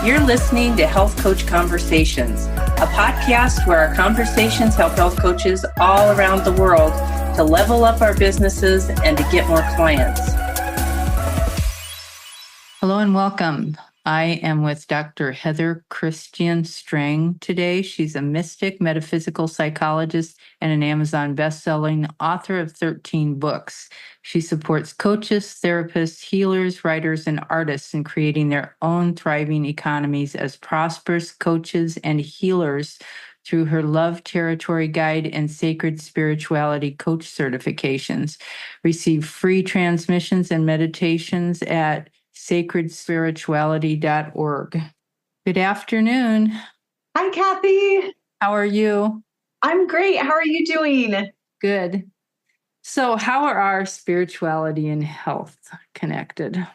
You're listening to Health Coach Conversations, a podcast where our conversations help health coaches all around the world to level up our businesses and to get more clients. Hello and welcome. I am with Dr. Heather Kristian Strang today. She's a mystic, metaphysical psychologist, and an Amazon best-selling author of 13 books. She supports coaches, therapists, healers, writers, and artists in creating their own thriving economies as prosperous coaches and healers through her Love Territory Guide and Sacred Spirituality Coach certifications. Receive free transmissions and meditations at sacredspirituality.org. Good afternoon. Hi, Cathy. How are you? I'm great. How are you doing? Good. So how are our spirituality and health connected?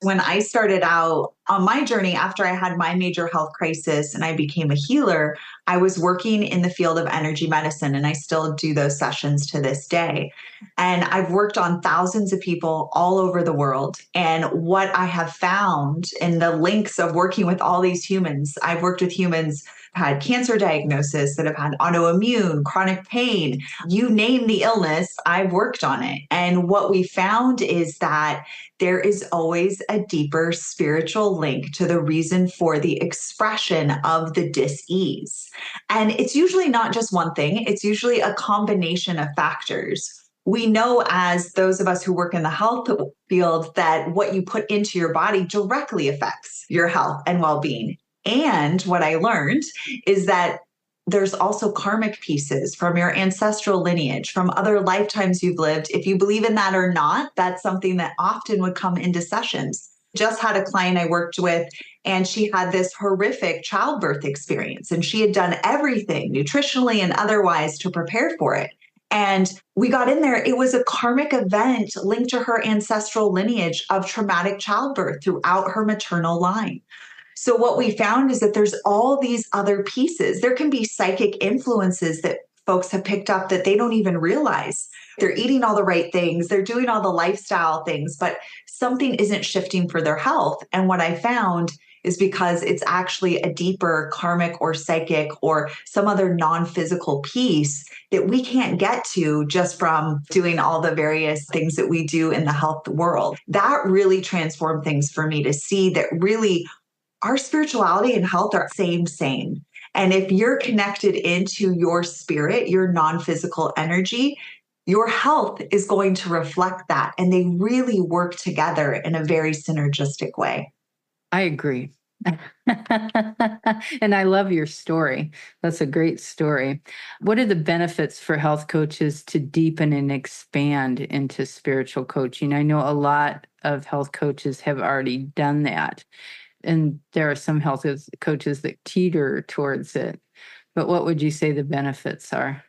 When I started out on my journey after I had my major health crisis and I became a healer, I was working in the field of energy medicine, and I still do those sessions to this day. And I've worked on thousands of people all over the world. And what I have found in the links of working with all these humans, I've worked with humans who had cancer diagnosis, that have had autoimmune, chronic pain, you name the illness, I've worked on it. And what we found is that there is always a deeper spiritual link to the reason for the expression of the dis-ease. And it's usually not just one thing, it's usually a combination of factors. We know, as those of us who work in the health field, that what you put into your body directly affects your health and well-being. And what I learned is that there's also karmic pieces from your ancestral lineage, from other lifetimes you've lived. If you believe in that or not, that's something that often would come into sessions. Just had a client I worked with, and she had this horrific childbirth experience, and she had done everything nutritionally and otherwise to prepare for it. And we got in there. It was a karmic event linked to her ancestral lineage of traumatic childbirth throughout her maternal line. So what we found is that there's all these other pieces. There can be psychic influences that folks have picked up that they don't even realize. They're eating all the right things, they're doing all the lifestyle things, but something isn't shifting for their health. And what I found is because it's actually a deeper karmic or psychic or some other non-physical piece that we can't get to just from doing all the various things that we do in the health world. That really transformed things for me to see that really our spirituality and health are same. And if you're connected into your spirit, your non-physical energy, your health is going to reflect that. And they really work together in a very synergistic way. I agree. And I love your story. That's a great story. What are the benefits for health coaches to deepen and expand into spiritual coaching? I know a lot of health coaches have already done that. And there are some health coaches that teeter towards it. But what would you say the benefits are?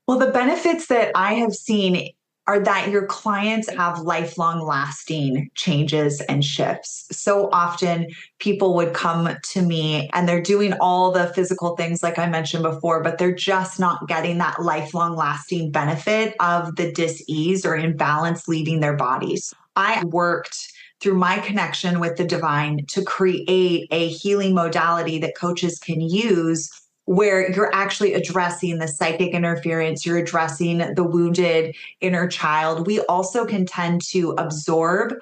Well, the benefits that I have seen are that your clients have lifelong lasting changes and shifts. So often people would come to me and they're doing all the physical things like I mentioned before, but they're just not getting that lifelong lasting benefit of the dis-ease or imbalance leaving their bodies. I worked through my connection with the divine to create a healing modality that coaches can use where you're actually addressing the psychic interference, you're addressing the wounded inner child. We also can tend to absorb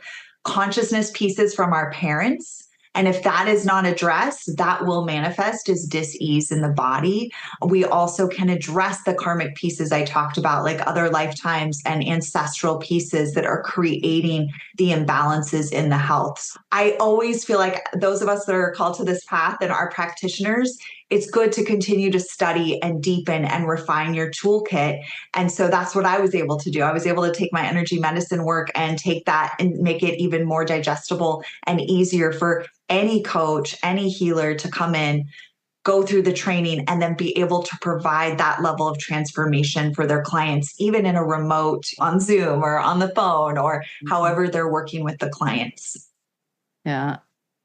consciousness pieces from our parents. And if that is not addressed, that will manifest as dis-ease in the body. We also can address the karmic pieces I talked about, like other lifetimes and ancestral pieces that are creating the imbalances in the health. I always feel like those of us that are called to this path and are practitioners, it's good to continue to study and deepen and refine your toolkit. And so that's what I was able to do. I was able to take my energy medicine work and take that and make it even more digestible and easier for any coach, any healer to come in, go through the training, and then be able to provide that level of transformation for their clients, even in a remote, on Zoom or on the phone, or however they're working with the clients. Yeah.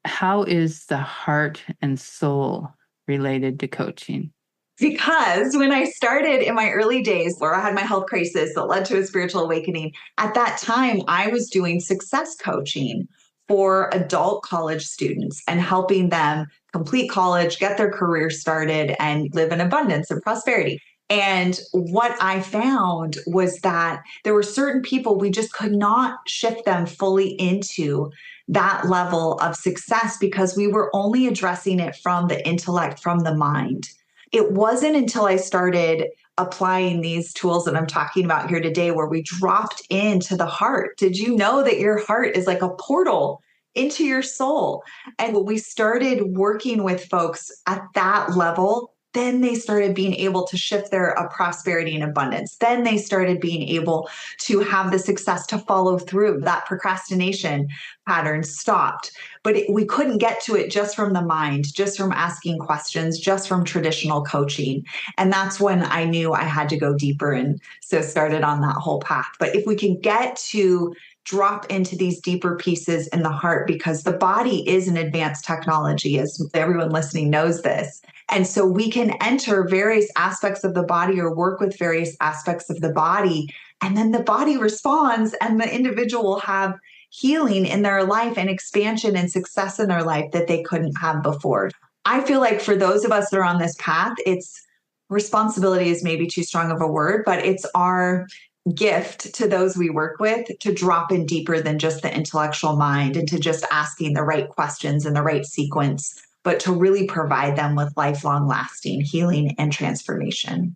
How is the heart and soul related to coaching? Because when I started in my early days where I had my health crisis that led to a spiritual awakening, at that time, I was doing success coaching for adult college students and helping them complete college, get their career started, and live in abundance and prosperity. And what I found was that there were certain people we just could not shift them fully into that level of success because we were only addressing it from the intellect, from the mind. It wasn't until I started applying these tools that I'm talking about here today where we dropped into the heart. Did you know that your heart is like a portal into your soul? And when we started working with folks at that level, then they started being able to shift their prosperity and abundance. Then they started being able to have the success to follow through. That procrastination pattern stopped. But we couldn't get to it just from the mind, just from asking questions, just from traditional coaching. And that's when I knew I had to go deeper, and so started on that whole path. But if we can get to drop into these deeper pieces in the heart, because the body is an advanced technology, as everyone listening knows this. And so we can enter various aspects of the body or work with various aspects of the body, and then the body responds, and the individual will have healing in their life and expansion and success in their life that they couldn't have before. I feel like for those of us that are on this path, it's responsibility is maybe too strong of a word, but it's our gift to those we work with to drop in deeper than just the intellectual mind and to just asking the right questions in the right sequence, but to really provide them with lifelong lasting healing and transformation.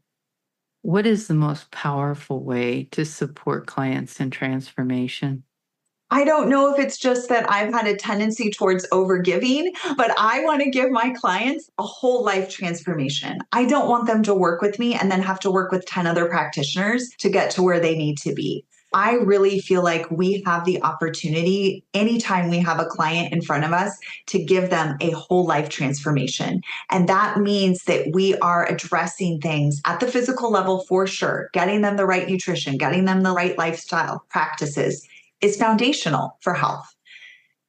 What is the most powerful way to support clients in transformation? I don't know if it's just that I've had a tendency towards overgiving, but I want to give my clients a whole life transformation. I don't want them to work with me and then have to work with 10 other practitioners to get to where they need to be. I really feel like we have the opportunity anytime we have a client in front of us to give them a whole life transformation. And that means that we are addressing things at the physical level for sure, getting them the right nutrition, getting them the right lifestyle practices is foundational for health.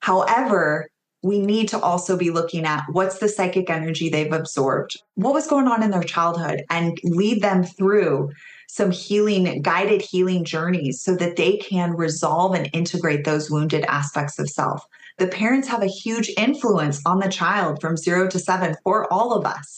However, we need to also be looking at what's the psychic energy they've absorbed, what was going on in their childhood, and lead them through some healing, guided healing journeys so that they can resolve and integrate those wounded aspects of self. The parents have a huge influence on the child from 0 to 7 for all of us.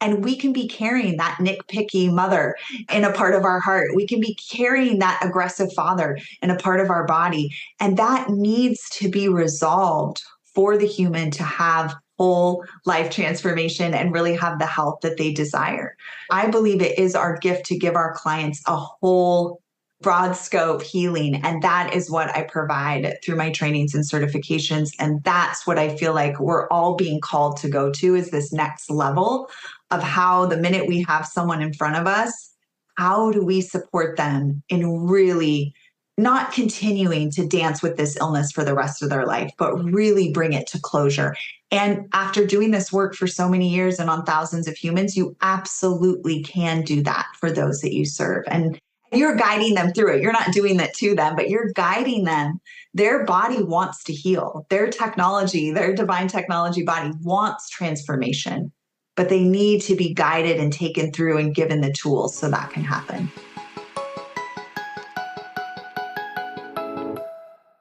And we can be carrying that nitpicky mother in a part of our heart. We can be carrying that aggressive father in a part of our body. And that needs to be resolved for the human to have whole life transformation and really have the health that they desire. I believe it is our gift to give our clients a whole broad scope healing. And that is what I provide through my trainings and certifications. And that's what I feel like we're all being called to go to, is this next level of how the minute we have someone in front of us, how do we support them in really not continuing to dance with this illness for the rest of their life, but really bring it to closure. And after doing this work for so many years and on thousands of humans, you absolutely can do that for those that you serve. And you're guiding them through it. You're not doing that to them, but you're guiding them. Their body wants to heal. Their technology, their divine technology body wants transformation, but they need to be guided and taken through and given the tools so that can happen.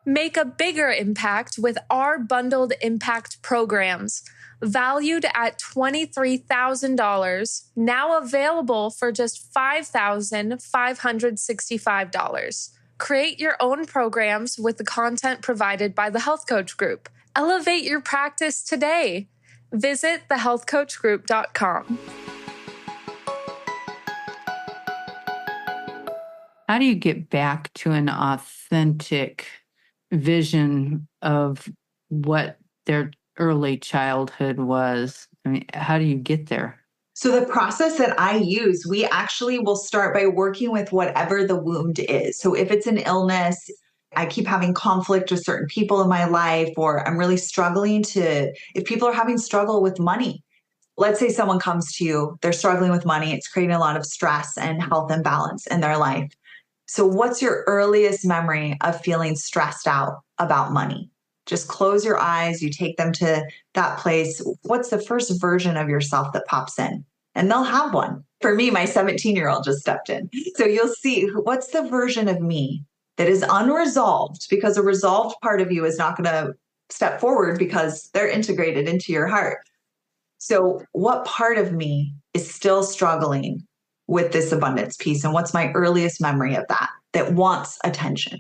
Make a bigger impact with our bundled impact programs. Valued at $23,000, now available for just $5,565. Create your own programs with the content provided by the Health Coach Group. Elevate your practice today. Visit thehealthcoachgroup.com. How do you get back to an authentic vision of what their early childhood was? I mean, how do you get there? So the process that I use, we actually will start by working with whatever the wound is. So if it's an illness, I keep having conflict with certain people in my life, or I'm really struggling if people are having struggle with money. Let's say someone comes to you, they're struggling with money. It's creating a lot of stress and health imbalance in their life. So what's your earliest memory of feeling stressed out about money? Just close your eyes. You take them to that place. What's the first version of yourself that pops in? And they'll have one. For me, my 17-year-old just stepped in. So you'll see what's the version of me that is unresolved, because a resolved part of you is not going to step forward because they're integrated into your heart. So what part of me is still struggling with this abundance piece? And what's my earliest memory of that wants attention?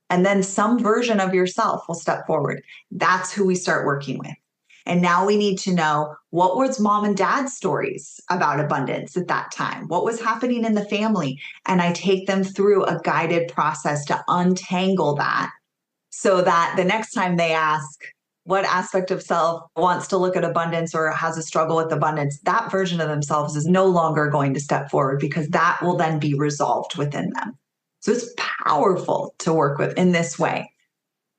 And then some version of yourself will step forward. That's who we start working with. And now we need to know, what was mom and dad's stories about abundance at that time? What was happening in the family? And I take them through a guided process to untangle that, so that the next time they ask what aspect of self wants to look at abundance or has a struggle with abundance, that version of themselves is no longer going to step forward, because that will then be resolved within them. So it's powerful to work with in this way.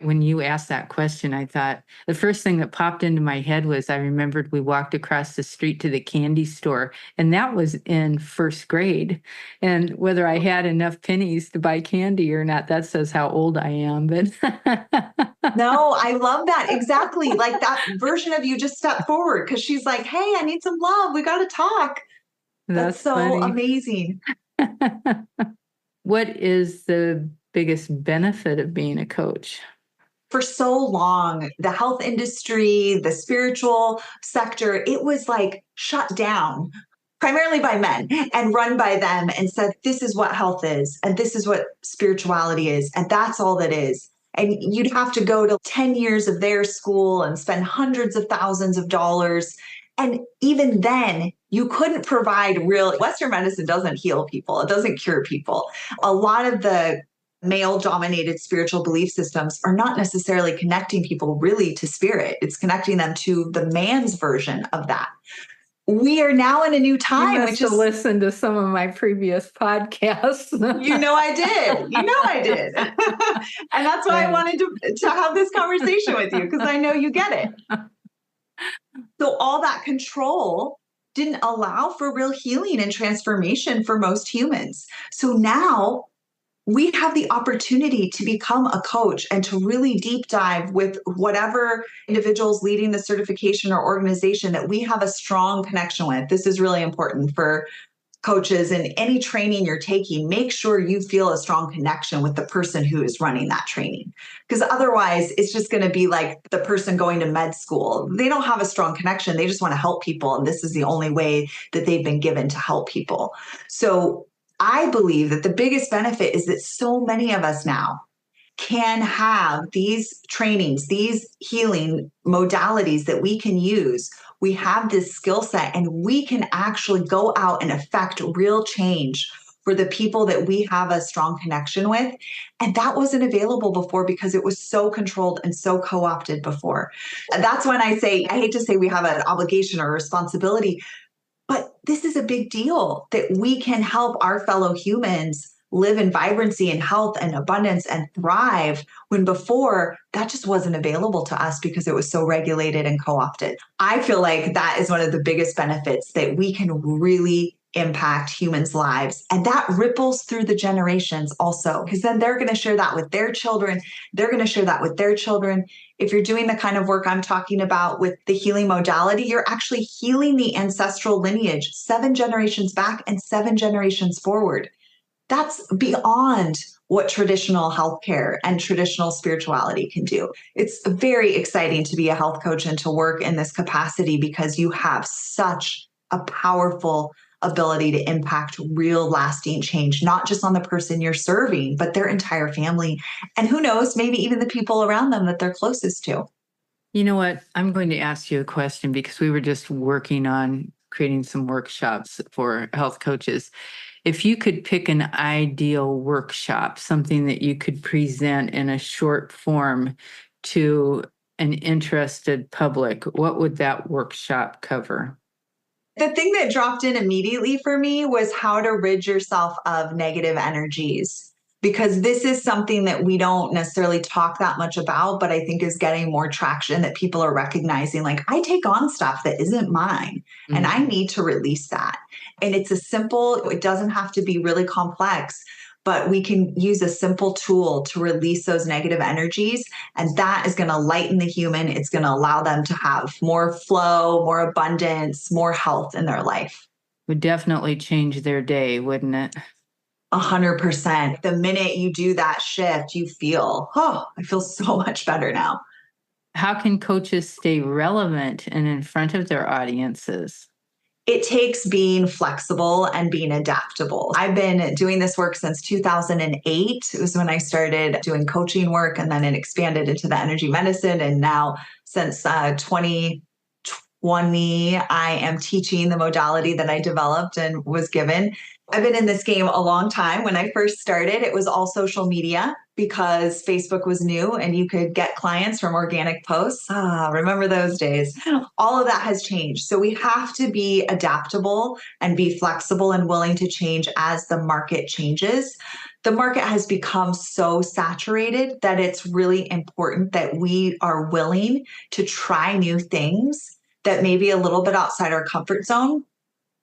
When you asked that question, I thought the first thing that popped into my head was I remembered we walked across the street to the candy store, and that was in first grade. And whether I had enough pennies to buy candy or not, that says how old I am. But no, I love that. Exactly. Like that version of you just stepped forward because she's like, hey, I need some love. We got to talk. That's so funny. Amazing. What is the biggest benefit of being a coach? For so long, the health industry, the spiritual sector, it was like shut down primarily by men and run by them, and said, this is what health is, and this is what spirituality is, and that's all that is. And you'd have to go to 10 years of their school and spend hundreds of thousands of dollars. And even then, you couldn't provide real. Western medicine doesn't heal people. It doesn't cure people. A lot of the male-dominated spiritual belief systems are not necessarily connecting people really to spirit. It's connecting them to the man's version of that. We are now in a new time. You must have listened to some of my previous podcasts. You know I did. And that's why I wanted to have this conversation with you, because I know you get it. So all that control didn't allow for real healing and transformation for most humans. So now we have the opportunity to become a coach and to really deep dive with whatever individuals leading the certification or organization that we have a strong connection with. This is really important for coaches, and any training you're taking, make sure you feel a strong connection with the person who is running that training. Because otherwise, it's just going to be like the person going to med school. They don't have a strong connection. They just want to help people. And this is the only way that they've been given to help people. So I believe that the biggest benefit is that so many of us now can have these trainings, these healing modalities that we can use. We have this skill set, and we can actually go out and affect real change for the people that we have a strong connection with. And that wasn't available before because it was so controlled and so co-opted before. That's when I hate to say we have an obligation or a responsibility, but this is a big deal that we can help our fellow humans live in vibrancy and health and abundance and thrive, when before that just wasn't available to us because it was so regulated and co-opted. I feel like that is one of the biggest benefits, that we can really impact humans' lives. And that ripples through the generations also, because then they're going to share that with their children. They're going to share that with their children. If you're doing the kind of work I'm talking about with the healing modality, you're actually healing the ancestral lineage 7 generations back and 7 generations forward. That's beyond what traditional healthcare and traditional spirituality can do. It's very exciting to be a health coach and to work in this capacity, because you have such a powerful ability to impact real lasting change, not just on the person you're serving, but their entire family. And who knows, maybe even the people around them that they're closest to. You know what? I'm going to ask you a question, because we were just working on creating some workshops for health coaches. If you could pick an ideal workshop, something that you could present in a short form to an interested public, what would that workshop cover? The thing that dropped in immediately for me was how to rid yourself of negative energies, because this is something that we don't necessarily talk that much about, but I think is getting more traction, that people are recognizing, like, I take on stuff that isn't mine, and I need to release that. And it's it doesn't have to be really complex, but we can use a simple tool to release those negative energies. And that is going to lighten the human. It's going to allow them to have more flow, more abundance, more health in their life. Would definitely change their day, wouldn't it? 100%. The minute you do that shift, you feel, I feel so much better now. How can coaches stay relevant and in front of their audiences? It takes being flexible and being adaptable. I've been doing this work since 2008. It was when I started doing coaching work, and then it expanded into the energy medicine. And now since 2020, I am teaching the modality that I developed and was given. I've been in this game a long time. When I first started, it was all social media because Facebook was new and you could get clients from organic posts. Remember those days? All of that has changed. So we have to be adaptable and be flexible and willing to change as the market changes. The market has become so saturated that it's really important that we are willing to try new things that may be a little bit outside our comfort zone.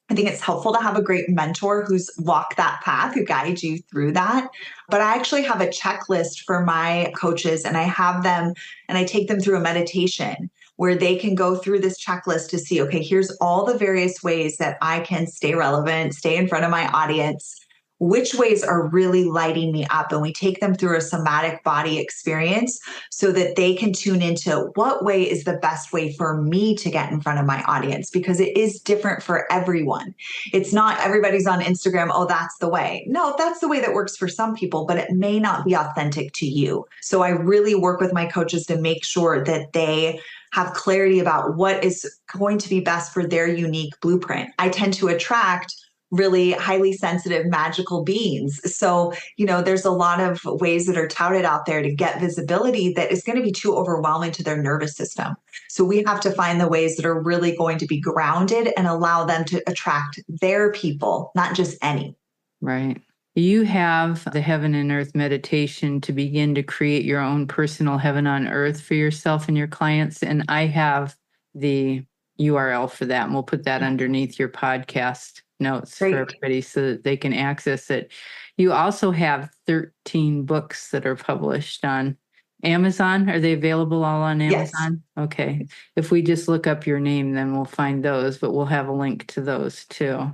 I think it's helpful to have a great mentor who's walked that path, who guides you through that. But I actually have a checklist for my coaches, and I have them and I take them through a meditation where they can go through this checklist to see, okay, here's all the various ways that I can stay relevant, stay in front of my audience. Which ways are really lighting me up? And we take them through a somatic body experience so that they can tune into what way is the best way for me to get in front of my audience, because it is different for everyone. It's not everybody's on Instagram, oh, that's the way. No, that's the way that works for some people, but it may not be authentic to you. So I really work with my coaches to make sure that they have clarity about what is going to be best for their unique blueprint. I tend to attract really highly sensitive, magical beings. So, there's a lot of ways that are touted out there to get visibility that is going to be too overwhelming to their nervous system. So we have to find the ways that are really going to be grounded and allow them to attract their people, not just any. Right. You have the Heaven and Earth meditation to begin to create your own personal heaven on earth for yourself and your clients. And I have the URL for that, and we'll put that underneath your podcast notes Great. For everybody so that they can access it. You also have 13 books that are published on Amazon. Are they available all on Amazon? Yes. Okay. If we just look up your name, then we'll find those, but we'll have a link to those too.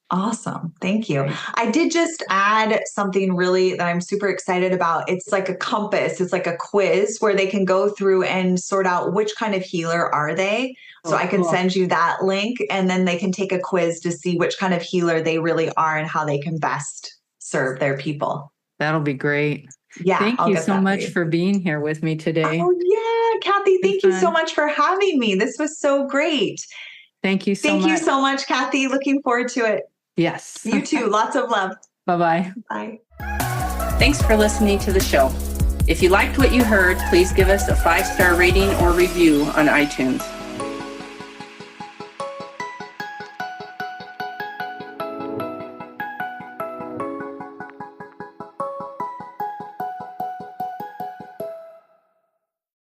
Awesome. Thank you. I did just add something really that I'm super excited about. It's like a compass. It's like a quiz where they can go through and sort out which kind of healer are they. So I can send you that link, and then they can take a quiz to see which kind of healer they really are and how they can best serve their people. That'll be great. Yeah. Thank you so much for being here with me today. Oh, yeah. Kathy, thank you so much for having me. This was so great. Thank you so much. Thank you so much, Kathy. Looking forward to it. Yes. You too. Lots of love. Bye-bye. Bye. Thanks for listening to the show. If you liked what you heard, please give us a 5-star rating or review on iTunes.